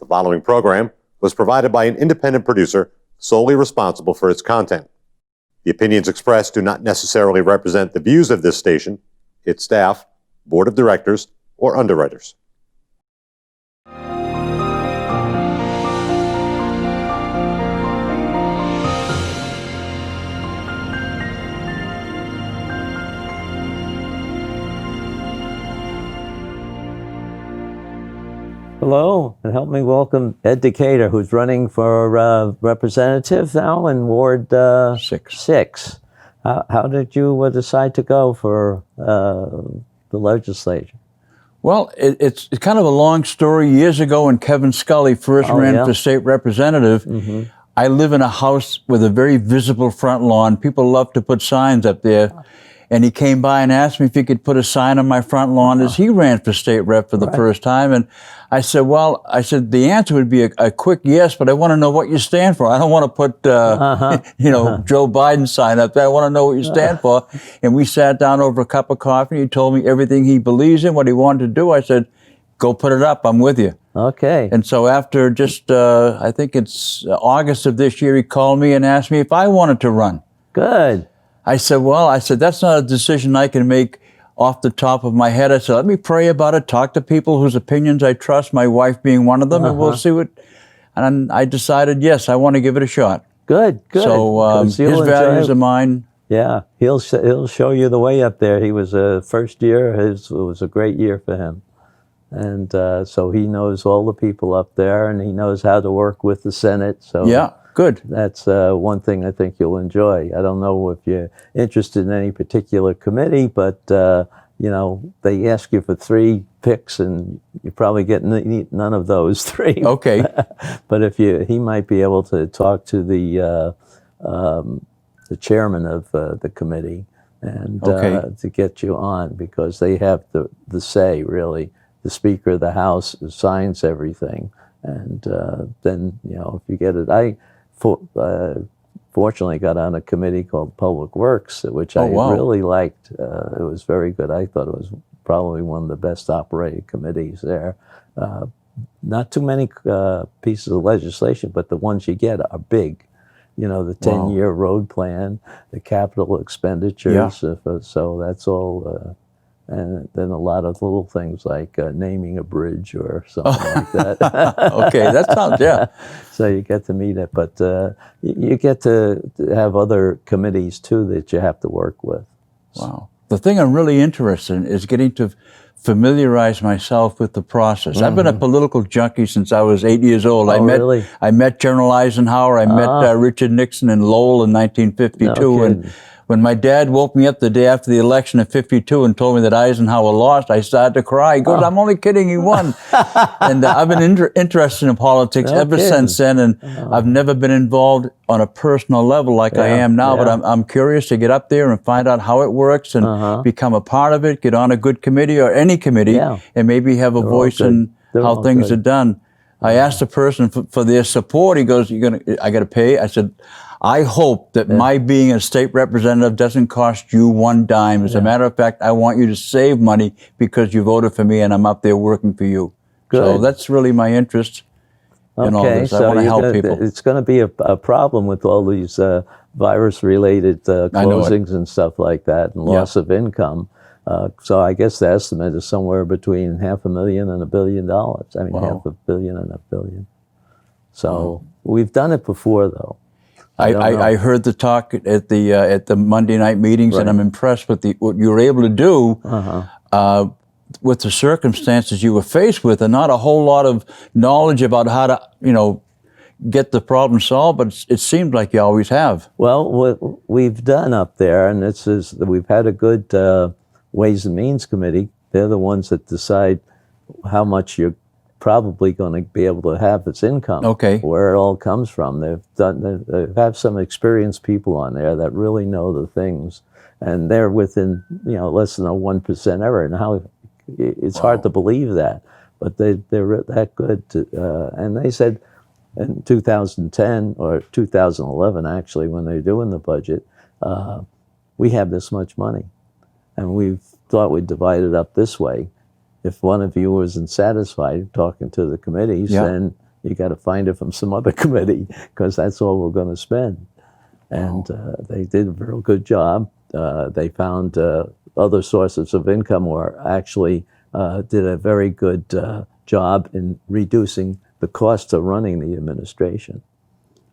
The following program was provided by an independent producer solely responsible for its content. The opinions expressed do not necessarily represent the views of this station, its staff, board of directors, or underwriters. Hello, and help me welcome Ed Decatur, who's running for representative now in Ward 6. How did you decide to go for the legislature? Well, it's kind of a long story. Years ago when Kevin Scully first ran for state representative, I live in a house with a very visible front lawn. People love to put signs up there. And he came by and asked me if he could put a sign on my front lawn as he ran for state rep for the first time. And I said, the answer would be a quick yes, but I want to know what you stand for. I don't want to put, Joe Biden sign up there. I want to know what you stand for. And we sat down over a cup of coffee. He told me everything he believes in, what he wanted to do. I said, go put it up. I'm with you. Okay. And so after just, I think it's August of this year, he called me and asked me if I wanted to run. Good. I said, that's not a decision I can make off the top of my head. I said, let me pray about it, talk to people whose opinions I trust, my wife being one of them, and we'll see what. And I decided, yes, I want to give it a shot. Good. So his values are mine. Yeah, he'll show you the way up there. He was first year. It was a great year for him. And so he knows all the people up there, and he knows how to work with the Senate. So yeah. Good. That's one thing I think you'll enjoy. I don't know if you're interested in any particular committee, but they ask you for 3 picks, and you probably get none of those 3. Okay. But he might be able to talk to the chairman of the committee and to get you on, because they have the say, really. The Speaker of the House signs everything, and then if you get it, fortunately got on a committee called Public Works, which I really liked. It was very good. I thought it was probably one of the best operated committees there. Not too many pieces of legislation, but the ones you get are big. The 10-year road plan, the capital expenditures. So that's all. And then a lot of little things like naming a bridge or something like that. Okay, that sounds, So you get to meet it, but you get to have other committees too that you have to work with. Wow. The thing I'm really interested in is getting to familiarize myself with the process. I've been a political junkie since I was 8 years old. I met General Eisenhower. I met Richard Nixon in Lowell in 1952. And when my dad woke me up the day after the election of 52 and told me that Eisenhower lost, I started to cry. He goes, I'm only kidding, he won. And I've been interested in politics ever since then, and I've never been involved on a personal level like I am now, but I'm curious to get up there and find out how it works and become a part of it, get on a good committee or any committee, and maybe have a voice in how things are done. I asked the person for their support. He goes, I got to pay? I said, I hope that my being a state representative doesn't cost you one dime. As a matter of fact, I want you to save money because you voted for me and I'm up there working for you. Good. So that's really my interest in all this. I want to help people. It's going to be a problem with all these virus-related closings and stuff like that, and loss of income. So I guess the estimate is somewhere between $500,000 and $1 billion. I mean, $500 million and $1 billion. So we've done it before, though. I heard the talk at the Monday night meetings, and I'm impressed with what you were able to do with the circumstances you were faced with, and not a whole lot of knowledge about how to, get the problem solved. But it seemed like you always have. Well, what we've done up there, and we've had a good Ways and Means Committee. They're the ones that decide how much you're probably going to be able to have its income, where it all comes from. They have some experienced people on there that really know the things, and they're within less than a 1% error. And it's hard to believe that, but they're that good. And they said in 2010 or 2011, actually, when they're doing the budget, we have this much money, and we thought we'd divide it up this way. If one of you wasn't satisfied talking to the committees, then you got to find it from some other committee because that's all we're going to spend. And they did a real good job. They found other sources of income, or actually did a very good job in reducing the cost of running the administration,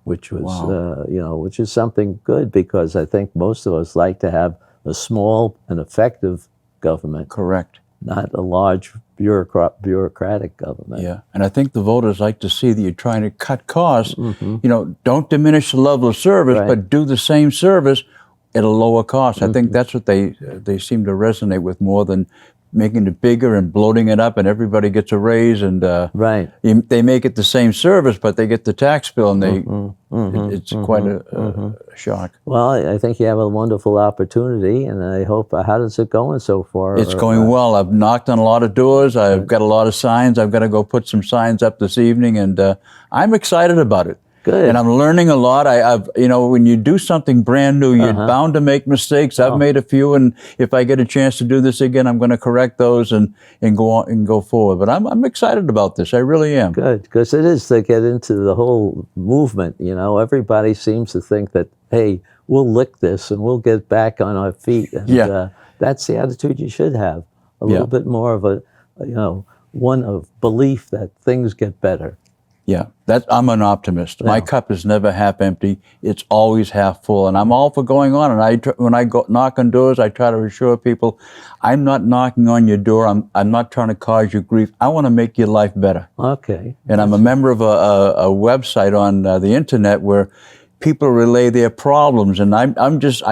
which was, which is something good, because I think most of us like to have a small and effective government. Correct. Not a large bureaucratic government. Yeah, and I think the voters like to see that you're trying to cut costs. Don't diminish the level of service, but do the same service at a lower cost. I think that's what they seem to resonate with more than making it bigger and bloating it up, and everybody gets a raise, and they make it the same service, but they get the tax bill, and it's quite a shock. Well, I think you have a wonderful opportunity, and I hope. How is it going so far? It's going well. I've knocked on a lot of doors. I've got a lot of signs. I've got to go put some signs up this evening, and I'm excited about it. Good. And I'm learning a lot. I've when you do something brand new, you're bound to make mistakes. I've made a few, and if I get a chance to do this again, I'm going to correct those and go on and go forward. But I'm excited about this. I really am. Good, because it is to get into the whole movement. Everybody seems to think that, hey, we'll lick this and we'll get back on our feet. And that's the attitude you should have. A little bit more of a, one of belief that things get better. Yeah, I'm an optimist. My cup is never half empty. It's always half full, and I'm all for going on. And when I go knock on doors, I try to assure people, I'm not knocking on your door. I'm not trying to cause you grief. I want to make your life better. Okay. And I'm a member of a website on the internet where people relay their problems, and I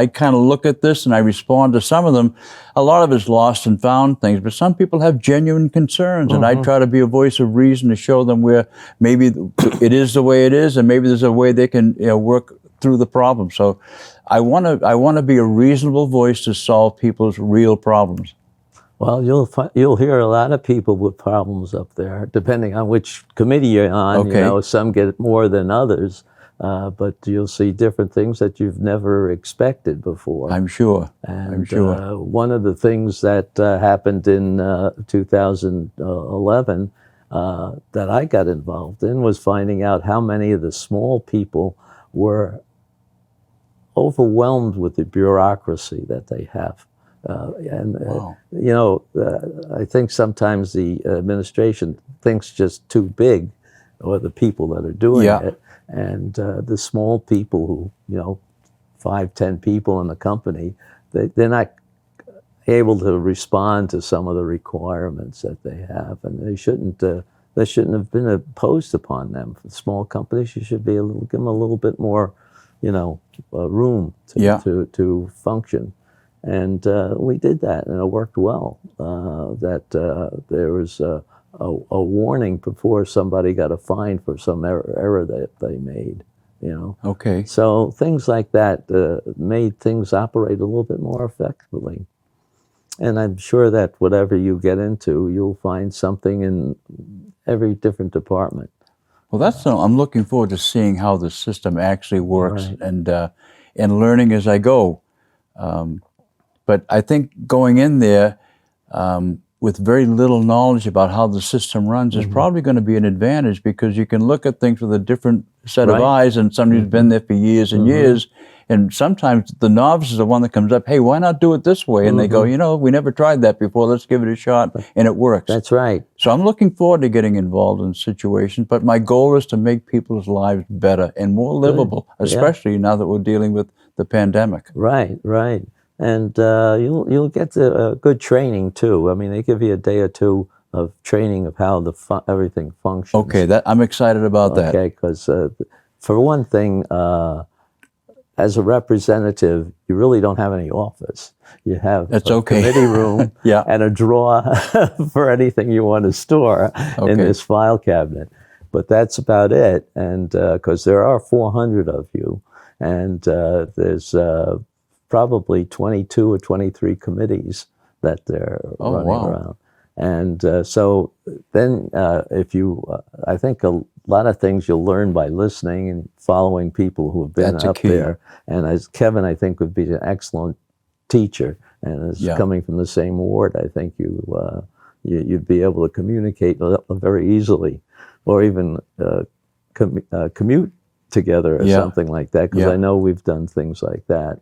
kind of look at this and I respond to some of them. A lot of it's lost and found things, but some people have genuine concerns, and I try to be a voice of reason to show them where maybe it is the way it is, and maybe there's a way they can work through the problem. So I want to be a reasonable voice to solve people's real problems. Well, you'll hear a lot of people with problems up there, depending on which committee you're on. Okay. Some get more than others. But you'll see different things that you've never expected before. I'm sure. One of the things that happened in 2011 that I got involved in was finding out how many of the small people were overwhelmed with the bureaucracy that they have. I think sometimes the administration thinks just too big, or the people that are doing it. And the small people who, 5, 10 people in the company, they're not able to respond to some of the requirements that they have, and they shouldn't have been imposed upon them. For small companies, you should give them a little bit more, room to function. And we did that, and it worked well. There was a warning before somebody got a fine for some error that they made, Okay. So things like that made things operate a little bit more effectively. And I'm sure that whatever you get into, you'll find something in every different department. Well, I'm looking forward to seeing how the system actually works, and learning as I go. But I think going in there, with very little knowledge about how the system runs is probably going to be an advantage, because you can look at things with a different set of eyes, and somebody who's been there for years and years. And sometimes the novice is the one that comes up, hey, why not do it this way? And they go, we never tried that before. Let's give it a shot. And it works. That's right. So I'm looking forward to getting involved in situations, but my goal is to make people's lives better and more livable, especially now that we're dealing with the pandemic. Right. And you'll get good training too. I mean, they give you a day or two of training of how everything functions. Okay, I'm excited about that. Okay, because for one thing, as a representative, you really don't have any office. You have a committee room and a drawer for anything you want to store in this file cabinet. But that's about it. And because there are 400 of you, and there's probably 22 or 23 committees that they're running around. And so then I think a lot of things you'll learn by listening and following people who have been up there. And as Kevin, I think, would be an excellent teacher. And as coming from the same ward, I think you'd be able to communicate very easily or even commute together or something like that, because I know we've done things like that.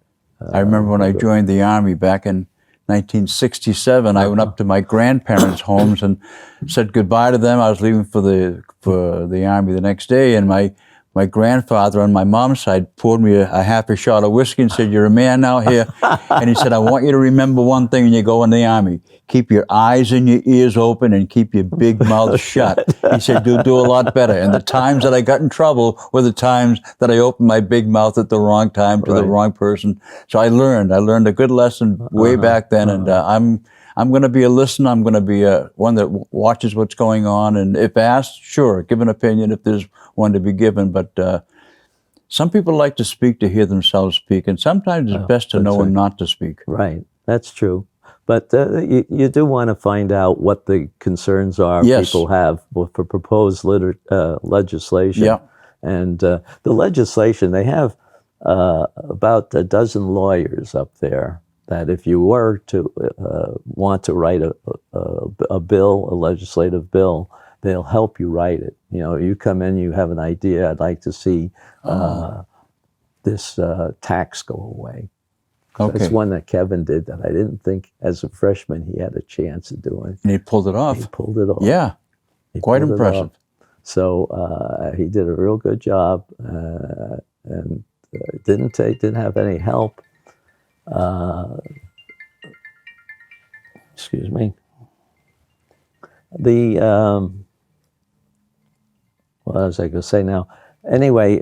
I remember when I joined the Army back in 1967, I went up to my grandparents' homes and said goodbye to them. I was leaving for the Army the next day, and my grandfather on my mom's side poured me a half a shot of whiskey and said, "You're a man now here." And he said, "I want you to remember one thing when you go in the Army. Keep your eyes and your ears open and keep your big mouth shut." He said, "You'll do a lot better." And the times that I got in trouble were the times that I opened my big mouth at the wrong time to the wrong person. So I learned a good lesson way back then. And I'm going to be a listener. I'm going to be one that watches what's going on. And if asked, sure, give an opinion if there's one to be given. But some people like to speak to hear themselves speak. And sometimes it's best to know when not to speak. Right. That's true. But you do want to find out what the concerns are people have for proposed legislation. Yeah. And the legislation, they have about a dozen lawyers up there that if you were to want to write a bill, a legislative bill, they'll help you write it. You know, you come in, you have an idea, I'd like to see this tax go away. Okay. That's one that Kevin did that I didn't think as a freshman he had a chance of doing. And he pulled it off. He pulled it off. Yeah, quite impressive. So he did a real good job, and didn't have any help. Excuse me. What was I going to say now? Anyway,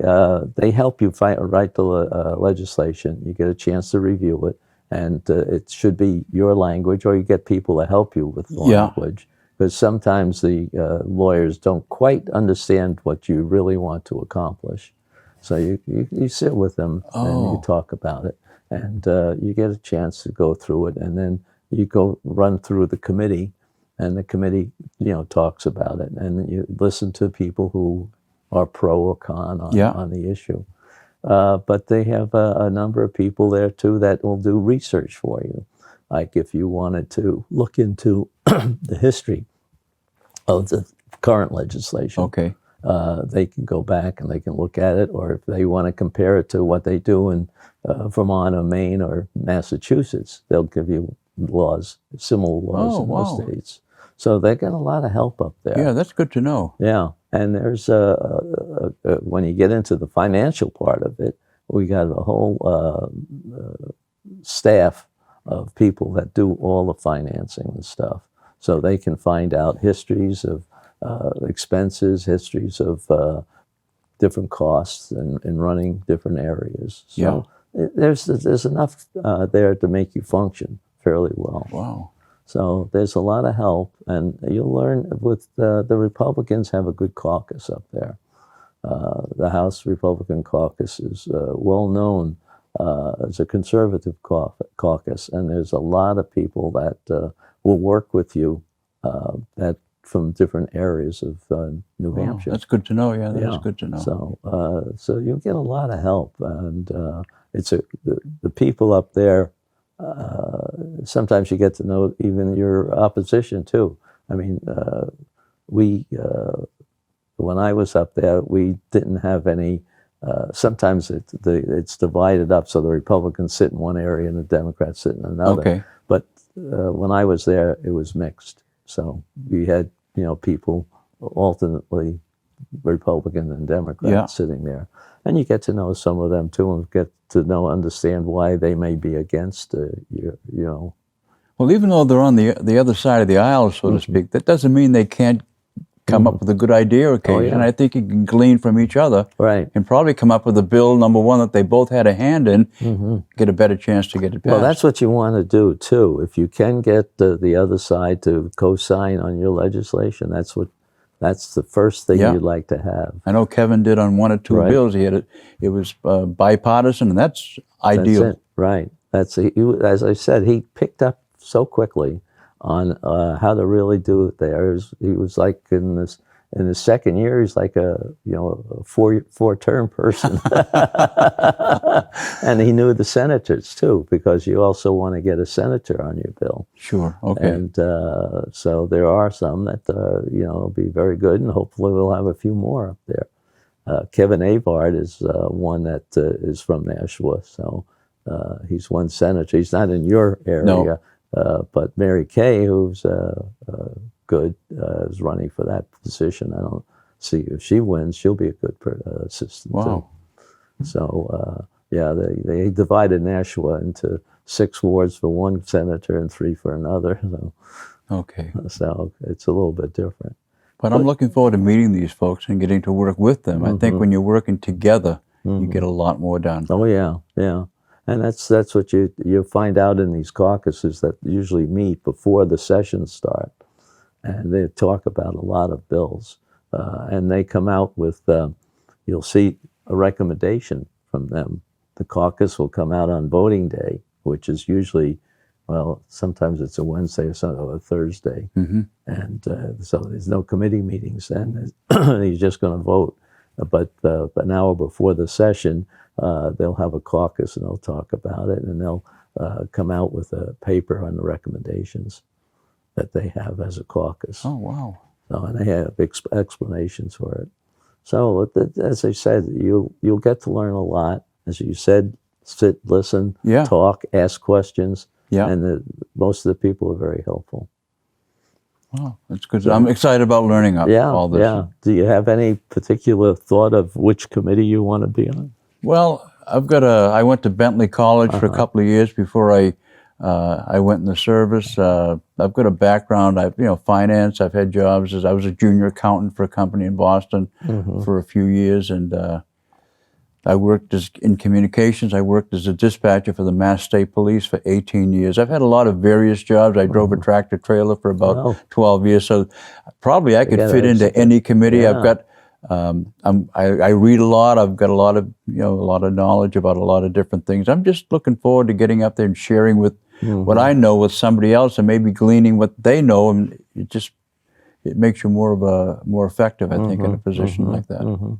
they help you write the legislation. You get a chance to review it, and it should be your language, or you get people to help you with the language. Because sometimes the lawyers don't quite understand what you really want to accomplish. So you sit with them and you talk about it, and you get a chance to go through it, and then you go run through the committee, and the committee talks about it, and you listen to people who are pro or con on the issue. But they have a number of people there too that will do research for you. Like if you wanted to look into the history of the current legislation, they can go back and they can look at it, or if they want to compare it to what they do in Vermont or Maine or Massachusetts, they'll give you similar laws in those states. So they got a lot of help up there. Yeah, that's good to know. Yeah, and there's when you get into the financial part of it, we got a whole staff of people that do all the financing and stuff. So they can find out histories of expenses, histories of different costs in running different areas. So there's enough there to make you function fairly well. Wow. So there's a lot of help, and you'll learn with the Republicans have a good caucus up there. The House Republican caucus is well known as a conservative caucus, and there's a lot of people that will work with you that from different areas of New Hampshire. That's good to know. Yeah, that's good to know. So you'll get a lot of help, and it's the people up there. Sometimes you get to know even your opposition too. I mean, when I was up there, we didn't have any. Sometimes it's divided up, so the Republicans sit in one area and the Democrats sit in another. Okay. But when I was there, it was mixed. So we had people alternately Republican and Democrat sitting there, and you get to know some of them too, and get to understand why they may be against Well, even though they're on the other side of the aisle, so to speak, that doesn't mean they can't come up with a good idea occasionally. I think you can glean from each other, and probably come up with a bill, number one, that they both had a hand in, get a better chance to get it passed. Well, that's what you want to do too. If you can get the other side to co-sign on your legislation, that's the first thing you'd like to have. I know Kevin did on one or two bills. He had it was bipartisan, and that's ideal. That's it. Right. As I said, he picked up so quickly on how to really do it there. He was like in this in his second year, he's like a four-term person, and he knew the senators too, because you also want to get a senator on your bill. Sure. Okay. And so there are some that will be very good, and hopefully we'll have a few more up there. Kevin Avard is one that is from Nashua, so he's one senator. He's not in your area, but Mary Kay, who's good, is running for that position. I don't see if she wins, she'll be a good assistant. Wow. Too. So they divided Nashua into 6 wards for one senator and 3 for another. So, okay. So it's a little bit different. But I'm looking forward to meeting these folks and getting to work with them. I think when you're working together, you get a lot more done. Oh yeah, yeah. And that's what you find out in these caucuses that usually meet before the sessions start, and they talk about a lot of bills, and they come out with you'll see a recommendation from them. The caucus will come out on voting day, which is usually, well, sometimes it's a Wednesday or a Thursday, and so there's no committee meetings then. He's just going to vote. But an hour before the session, they'll have a caucus and they'll talk about it, and they'll come out with a paper on the recommendations that they have as a caucus. Oh, wow. So, and they have explanations for it. So as I said, you'll get to learn a lot. As you said, sit, listen, talk, ask questions, and most of the people are very helpful. Wow, that's good. So, I'm excited about learning all this. Yeah. Do you have any particular thought of which committee you want to be on? Well, I went to Bentley College for a couple of years before I went in the service. I've got a background, finance. I've had jobs I was a junior accountant for a company in Boston for a few years, and I worked in communications. I worked as a dispatcher for the Mass State Police for 18 years. I've had a lot of various jobs. I drove a tractor trailer for about 12 years. So probably I could fit into any committee. Yeah. I've got, I read a lot. I've got a lot of knowledge about a lot of different things. I'm just looking forward to getting up there and sharing with what I know with somebody else, and maybe gleaning what they know. And it makes you more effective, I think, in a position like that.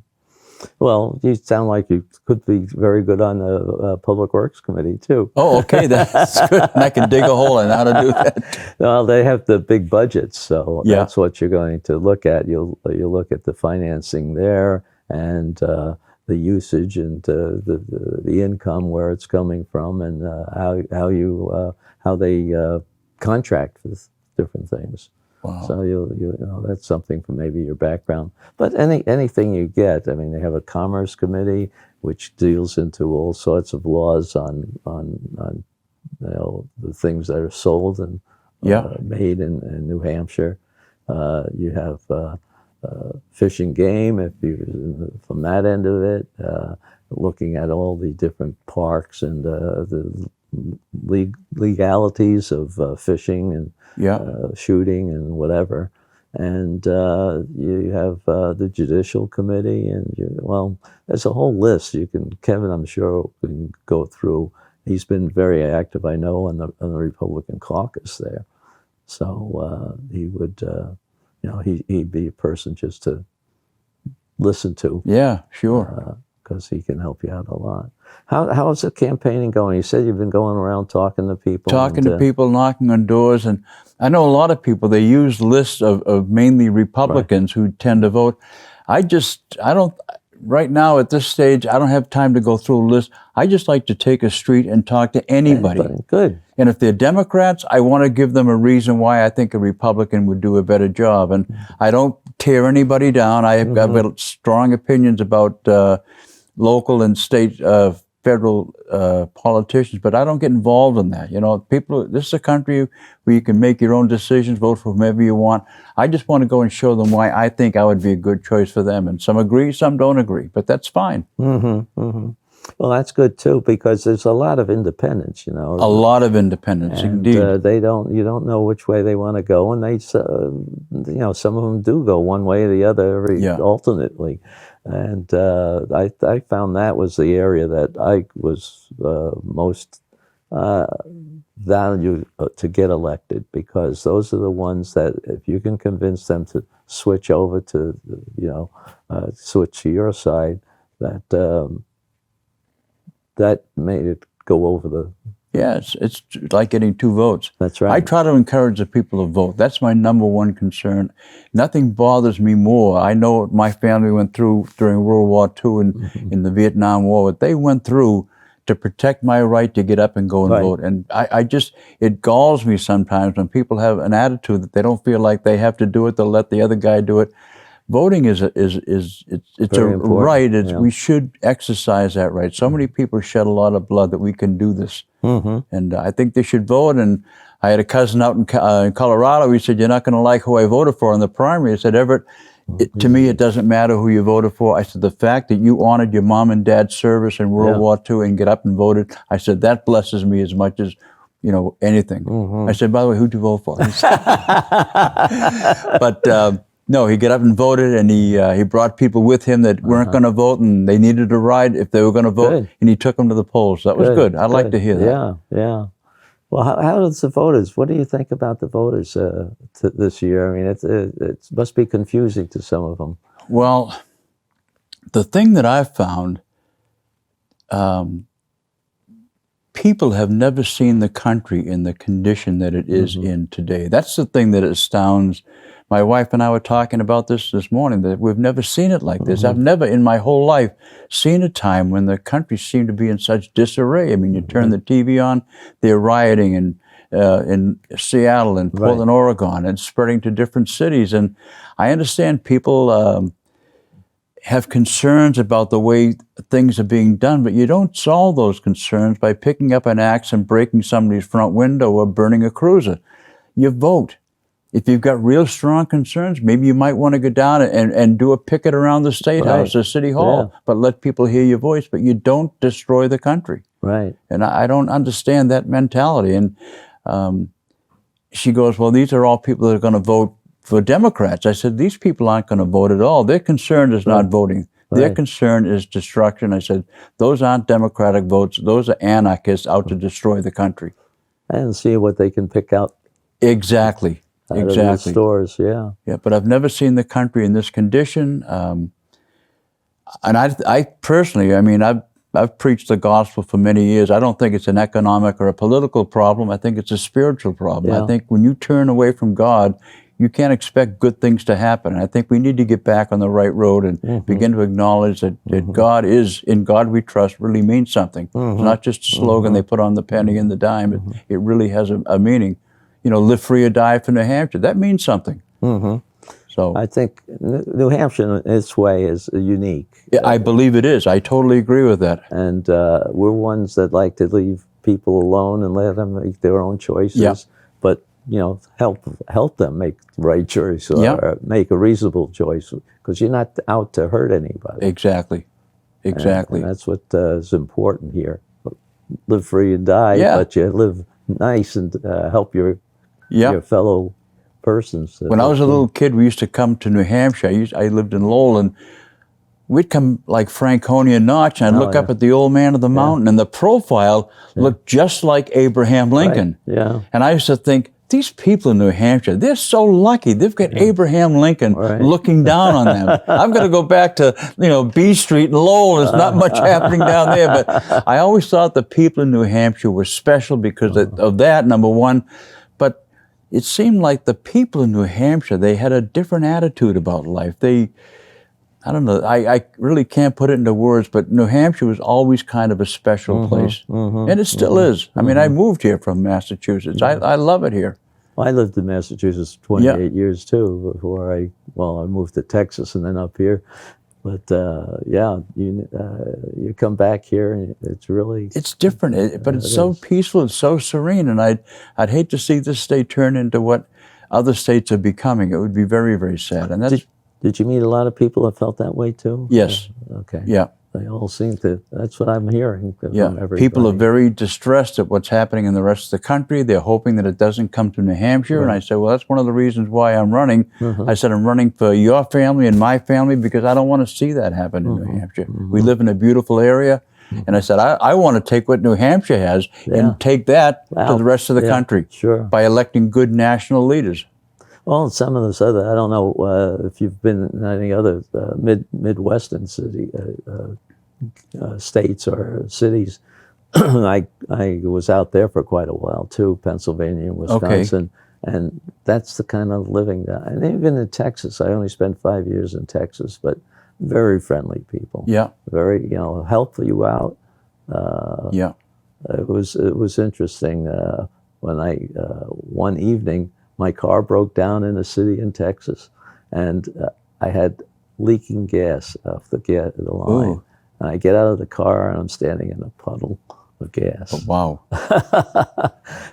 Well, you sound like you could be very good on the Public Works Committee, too. Oh, okay, that's good. And I can dig a hole in how to do that. Well, they have the big budgets, so that's what you're going to look at. You'll look at the financing there and the usage and the income, where it's coming from, and how they contract for different things. Wow. So you know that's something from maybe your background. But anything you get, I mean, they have a Commerce Committee which deals into all sorts of laws on the things that are sold and made in New Hampshire. You have Fish and Game, if you from that end of it, looking at all the different parks and the legalities of fishing and shooting and whatever. And you have the Judicial Committee, and there's a whole list. Kevin, I'm sure, can go through. He's been very active, I know, on the Republican caucus there. So he would, he'd be a person just to listen to. Yeah, sure. Because he can help you out a lot. How's the campaigning going? You said you've been going around talking to people. Talking to people, knocking on doors, and I know a lot of people, they use lists of mainly Republicans who tend to vote. Right now at this stage, I don't have time to go through a list. I just like to take a street and talk to anybody. Good. And if they're Democrats, I want to give them a reason why I think a Republican would do a better job. And I don't tear anybody down. I've got strong opinions about local and state federal politicians, but I don't get involved in that. This is a country where you can make your own decisions, vote for whomever you want. I just want to go and show them why I think I would be a good choice for them. And some agree, some don't agree, but that's fine. Well, that's good too, because there's a lot of independents, A lot of independents, and, indeed. You don't know which way they want to go, and they, some of them do go one way or the other alternately. And I found that was the area that I was most value to get elected, because those are the ones that, if you can convince them to switch over to, switch to your side, that made it go over the. Yeah, it's like getting 2 votes. That's right. I try to encourage the people to vote. That's my number one concern. Nothing bothers me more. I know what my family went through during World War II and in the Vietnam War, what they went through to protect my right to get up and go and vote. And I just, it galls me sometimes when people have an attitude that they don't feel like they have to do it, they'll let the other guy do it. Voting is a right. We should exercise that right. So many people shed a lot of blood that we can do this. And I think they should vote. And I had a cousin out in Colorado. He said, "You're not going to like who I voted for in the primary." I said, "Everett, to me, it doesn't matter who you voted for." I said, "The fact that you honored your mom and dad's service in World War II and get up and voted," I said, "that blesses me as much as, anything." I said, "By the way, who'd you vote for?" But no, he got up and voted, and he brought people with him that weren't going to vote, and they needed a ride if they were going to vote, and he took them to the polls. That was good. I'd like to hear that. Yeah. Well, how does the voters? What do you think about the voters this year? I mean, it must be confusing to some of them. Well, the thing that I've found, people have never seen the country in the condition that it is in today. That's the thing that astounds. My wife and I were talking about this morning, that we've never seen it like this. I've never in my whole life seen a time when the country seemed to be in such disarray. I mean, you turn the TV on, they're rioting in Seattle and Portland, Oregon, and spreading to different cities. And I understand people have concerns about the way things are being done, but you don't solve those concerns by picking up an axe and breaking somebody's front window or burning a cruiser. You vote. If you've got real strong concerns, maybe you might want to go down and do a picket around the State House or City Hall, but let people hear your voice, but you don't destroy the country. Right. And I don't understand that mentality. And she goes, "Well, these are all people that are going to vote for Democrats." I said, "These people aren't going to vote at all. Their concern is not voting. Their concern is destruction." I said, "Those aren't Democratic votes. Those are anarchists out to destroy the country." And see what they can pick out. Exactly. Out of the stores, yeah. But I've never seen the country in this condition. And I personally, I mean, I've preached the gospel for many years. I don't think it's an economic or a political problem. I think it's a spiritual problem. I think when you turn away from God, you can't expect good things to happen. And I think we need to get back on the right road and begin to acknowledge that God is, in God we trust, really means something. It's not just a slogan they put on the penny and the dime. It really has a meaning. Live free or die for New Hampshire. That means something. So I think New Hampshire, in its way, is unique. Yeah, I believe it is. I totally agree with that. And we're ones that like to leave people alone and let them make their own choices. But help them make the right choice or make a reasonable choice, because you're not out to hurt anybody. Exactly. And that's what is important here. Live free and die, but you live nice and help your fellow persons. When I was a little kid, we used to come to New Hampshire. I lived in Lowell, and we'd come like Franconia Notch, and I'd look up at the old man of the mountain, and the profile looked just like Abraham Lincoln. Right. Yeah. And I used to think, these people in New Hampshire, they're so lucky. They've got Abraham Lincoln looking down on them. I've got to go back to, B Street in Lowell. There's not much happening down there. But I always thought the people in New Hampshire were special because of that, number one. But it seemed like the people in New Hampshire, they had a different attitude about life. I don't know, I really can't put it into words, but New Hampshire was always kind of a special place. And it still is. I mean, I moved here from Massachusetts. I love it here. Well, I lived in Massachusetts 28 years too before I moved to Texas and then up here. But you come back here and it's different, but it's so peaceful, it's so serene, and I'd hate to see this state turn into what other states are becoming. It would be very, very sad. And that's. Did you meet a lot of people that felt that way too? Yes. Okay. Yeah. They all seem to. That's what I'm hearing from everybody. People are very distressed at what's happening in the rest of the country. They're hoping that it doesn't come to New Hampshire. And I said, well, that's one of the reasons why I'm running. I said, I'm running for your family and my family because I don't want to see that happen in New Hampshire. We live in a beautiful area. And I said, I want to take what New Hampshire has and take that to the rest of the country by electing good national leaders. Well, some of those other, I don't know if you've been in any other Midwestern states or cities. I was out there for quite a while too, Pennsylvania and Wisconsin, and that's the kind of living that. And even in Texas, I only spent 5 years in Texas, but very friendly people. Yeah. Very, help you out. It was interesting when one evening my car broke down in a city in Texas, and I had leaking gas off the line. Ooh. And I get out of the car and I'm standing in a puddle of gas. Oh, wow.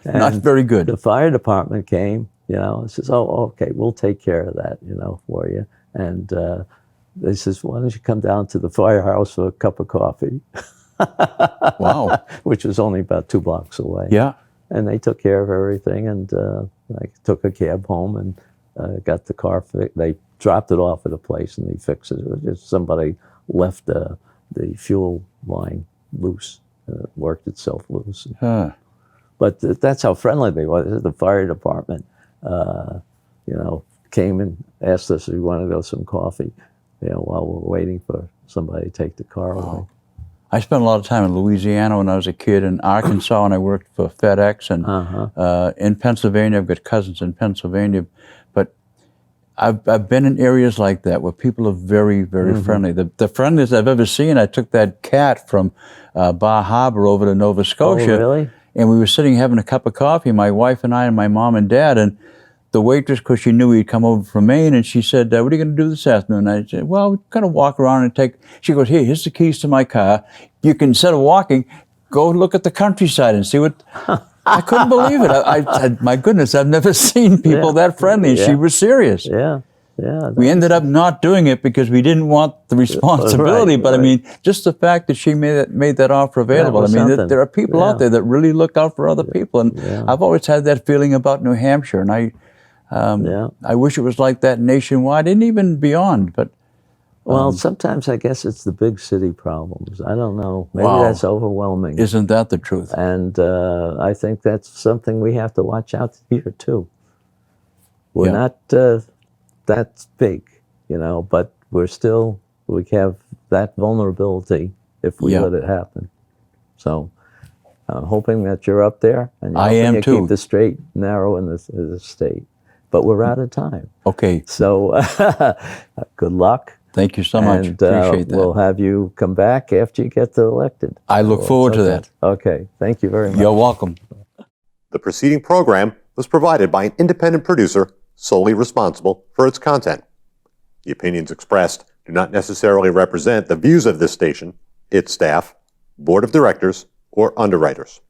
Not very good. The fire department came, and says, "Oh, okay, we'll take care of that, for you." And they says, "Why don't you come down to the firehouse for a cup of coffee?" Wow. Which was only about 2 blocks away. Yeah. And they took care of everything, and I took a cab home and got the car fixed. They dropped it off at a place and they fixed it. It was just somebody left the fuel line loose. It worked itself loose. Huh. But that's how friendly they were. The fire department, came and asked us if we wanted to go some coffee, while we're waiting for somebody to take the car away. I spent a lot of time in Louisiana when I was a kid, in Arkansas when I worked for FedEx, and in Pennsylvania. I've got cousins in Pennsylvania, but I've been in areas like that where people are very, very friendly. The friendliest I've ever seen, I took that cat from Bar Harbor over to Nova Scotia. Oh, really? And we were sitting having a cup of coffee, my wife and I and my mom and dad, and the waitress, because she knew we'd come over from Maine, and she said, "What are you going to do this afternoon?" And I said, "Well, we're going to walk around and take..." She goes, "Here's the keys to my car. You can, instead of walking, go look at the countryside and see what..." I couldn't believe it. I my goodness, I've never seen people that friendly. And she was serious. Yeah. We ended up not doing it because we didn't want the responsibility. But I mean, just the fact that she made that offer available. I mean, there are people out there that really look out for other people, and I've always had that feeling about New Hampshire, and I wish it was like that nationwide and even beyond. But well, sometimes I guess it's the big city problems. I don't know. Maybe that's overwhelming. Isn't that the truth? And I think that's something we have to watch out here too. We're not that big, but we have that vulnerability if we let it happen. So I'm hoping that you're up there and I am too. Keep the straight and narrow in the state. But we're out of time. Okay. So good luck. Thank you so much. And appreciate that. We'll have you come back after you get elected. I look forward to that. Okay. Thank you very much. You're welcome. The preceding program was provided by an independent producer solely responsible for its content. The opinions expressed do not necessarily represent the views of this station, its staff, board of directors, or underwriters.